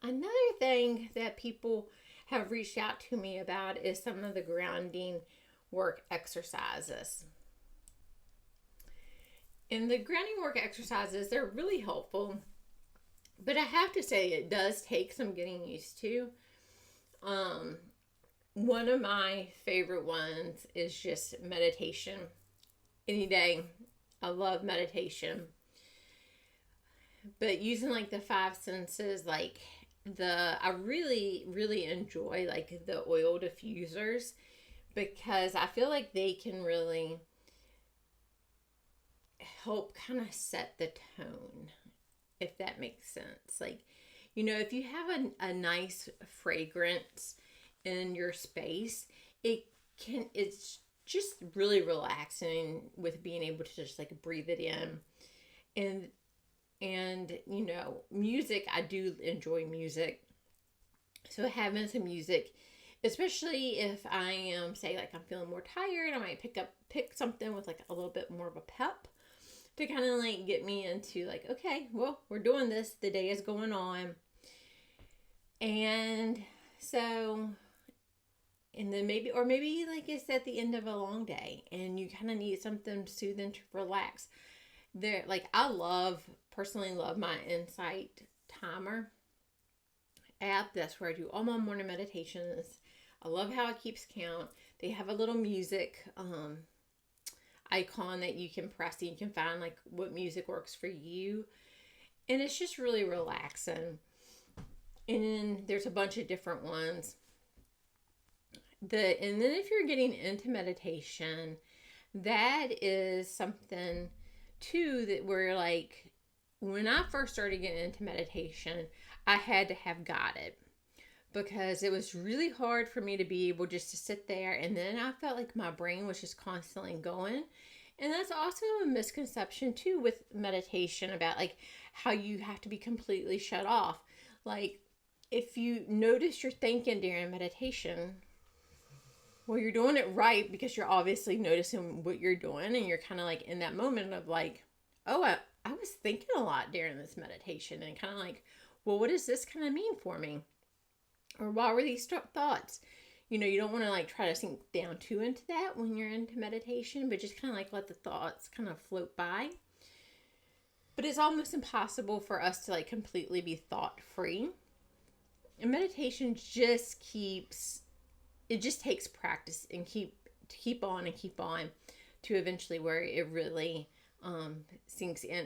Another thing that people have reached out to me about is some of the grounding work exercises. And the grounding work exercises, they're really helpful, but I have to say it does take some getting used to. Um, One of my favorite ones is just meditation. Any day, I love meditation. But using like the five senses, like I really enjoy like the oil diffusers because I feel like they can really help kind of set the tone, if that makes sense. Like, if you have a nice fragrance in your space, it's just really relaxing with being able to just like breathe it in. And music, I do enjoy music. So having some music, especially if I am, say, like I'm feeling more tired, I might pick something with like a little bit more of a pep to kind of like get me into like, okay, well, we're doing this. The day is going on. And so, and then maybe like it's at the end of a long day and you kind of need something soothing to relax. I personally love my Insight timer app. That's where I do all my morning meditations. I love how it keeps count. They have a little music icon that you can press and you can find like what music works for you. And it's just really relaxing. And there's a bunch of different ones. And then if you're getting into meditation, that is something too that we're like, when I first started getting into meditation, I had to have guided because it was really hard for me to be able just to sit there, and then I felt like my brain was just constantly going. And that's also a misconception too with meditation about like how you have to be completely shut off. Like, if you notice you're thinking during meditation, well, you're doing it right because you're obviously noticing what you're doing, and you're kind of like in that moment of like, oh, I was thinking a lot during this meditation, and kind of like, well, what does this kind of mean for me? Or why were these thoughts? You don't want to like try to sink down too into that when you're into meditation, but just kind of like let the thoughts kind of float by. But it's almost impossible for us to like completely be thought free. And meditation just takes practice and keep on to eventually where it really sinks in.